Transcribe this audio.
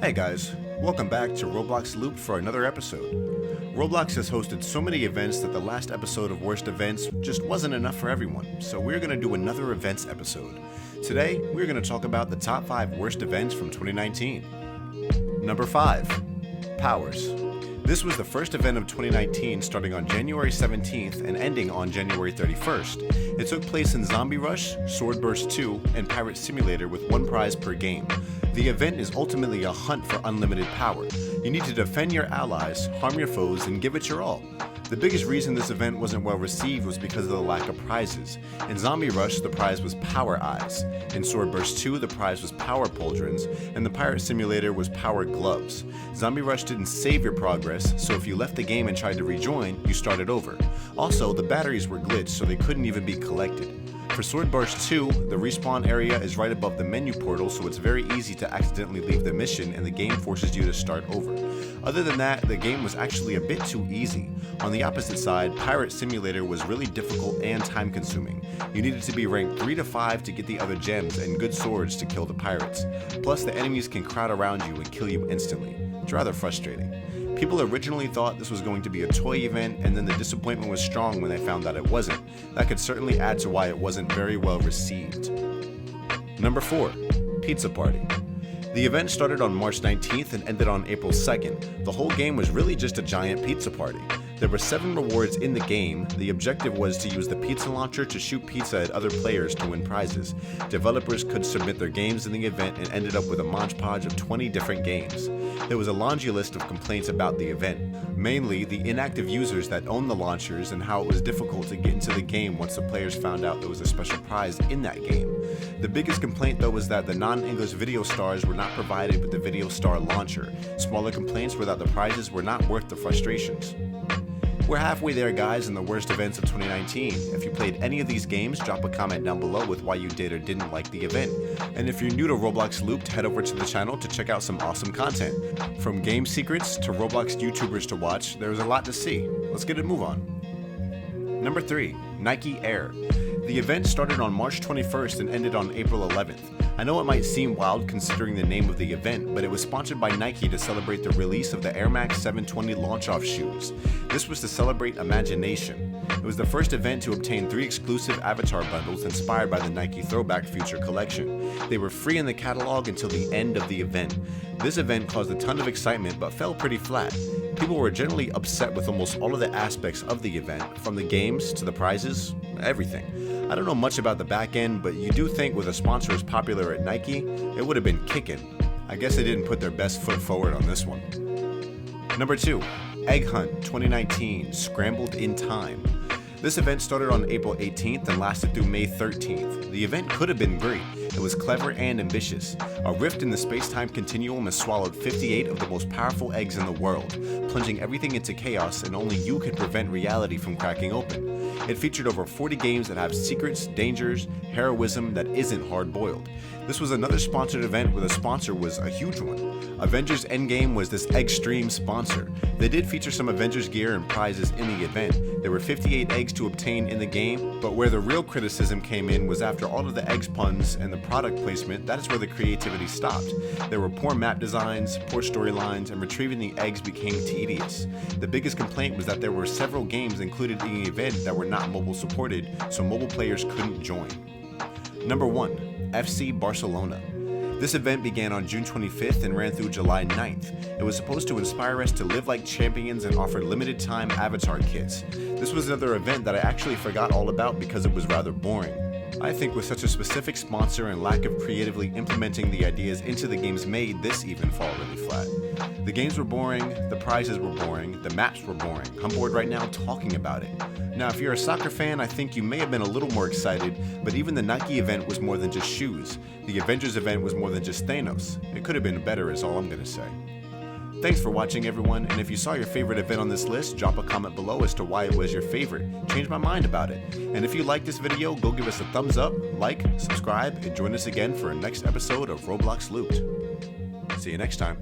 Hey guys, welcome back to ROBLOX Looped for another episode. Roblox has hosted so many events that the last episode of Worst Events just wasn't enough for everyone, so we're going to do another events episode. Today, we're going to talk about the top 5 worst events from 2019. Number 5. Powers. This was the first event of 2019 starting on January 17th and ending on January 31st. It took place in Zombie Rush, Sword Burst 2, and Pirate Simulator with one prize per game. The event is ultimately a hunt for unlimited power. You need to defend your allies, harm your foes, and give it your all. The biggest reason this event wasn't well received was because of the lack of prizes. In Zombie Rush, the prize was Power Eyes. In Sword Burst 2, the prize was Power Pauldrons, and the Pirate Simulator was Power Gloves. Zombie Rush didn't save your progress, so if you left the game and tried to rejoin, you started over. Also, the batteries were glitched, so they couldn't even be collected. For Sword Burst 2, the respawn area is right above the menu portal, so it's very easy to accidentally leave the mission and the game forces you to start over. Other than that, the game was actually a bit too easy. On the opposite side, Pirate Simulator was really difficult and time consuming. You needed to be ranked 3 to 5 to get the other gems and good swords to kill the pirates. Plus, the enemies can crowd around you and kill you instantly. It's rather frustrating. People originally thought this was going to be a toy event, and then the disappointment was strong when they found that it wasn't. That could certainly add to why it wasn't very well received. Number 4. Pizza Party. The event started on March 19th and ended on April 2nd. The whole game was really just a giant pizza party. There were 7 rewards in the game. The objective was to use the pizza launcher to shoot pizza at other players to win prizes. Developers could submit their games in the event and ended up with a modge-podge of 20 different games. There was a laundry list of complaints about the event, mainly the inactive users that owned the launchers and how it was difficult to get into the game once the players found out there was a special prize in that game. The biggest complaint though was that the non-English video stars were not provided with the video star launcher. Smaller complaints were that the prizes were not worth the frustrations. We're halfway there guys in the worst events of 2019. If you played any of these games, drop a comment down below with why you did or didn't like the event. And if you're new to Roblox Looped, head over to the channel to check out some awesome content. From game secrets to Roblox YouTubers to watch, there's a lot to see. Let's get a move on. Number 3. Nike Air. The event started on March 21st and ended on April 11th. I know it might seem wild considering the name of the event, but it was sponsored by Nike to celebrate the release of the Air Max 720 launch-off shoes. This was to celebrate imagination. It was the first event to obtain 3 exclusive avatar bundles inspired by the Nike Throwback Future collection. They were free in the catalog until the end of the event. This event caused a ton of excitement but fell pretty flat. People were generally upset with almost all of the aspects of the event, from the games to the prizes, everything. I don't know much about the back end, but you do think with a sponsor as popular at Nike, it would have been kicking. I guess they didn't put their best foot forward on this one. Number 2. Egg Hunt 2019 Scrambled in Time. This event started on April 18th and lasted through May 13th. The event could have been great. It was clever and ambitious. A rift in the space-time continuum has swallowed 58 of the most powerful eggs in the world, plunging everything into chaos, and only you can prevent reality from cracking open. It featured over 40 games that have secrets, dangers, heroism that isn't hard-boiled. This was another sponsored event where the sponsor was a huge one. Avengers Endgame was this extreme sponsor. They did feature some Avengers gear and prizes in the event. There were 58 eggs to obtain in the game, but where the real criticism came in was after all of the eggs puns and the product placement, that is where the creativity stopped. There were poor map designs, poor storylines, and retrieving the eggs became tedious. The biggest complaint was that there were several games included in the event that were not mobile supported, so mobile players couldn't join. Number 1. FC Barcelona. This event began on June 25th and ran through July 9th. It was supposed to inspire us to live like champions and offer limited time avatar kits. This was another event that I actually forgot all about because it was rather boring. I think with such a specific sponsor and lack of creatively implementing the ideas into the games made this even fall really flat. The games were boring, the prizes were boring, the maps were boring. I'm bored right now talking about it. Now if you're a soccer fan, I think you may have been a little more excited, but even the Nike event was more than just shoes. The Avengers event was more than just Thanos. It could have been better is all I'm gonna say. Thanks for watching everyone, and if you saw your favorite event on this list, drop a comment below as to why it was your favorite. Change my mind about it. And if you like this video, go give us a thumbs up, like, subscribe, and join us again for our next episode of Roblox Looped. See you next time.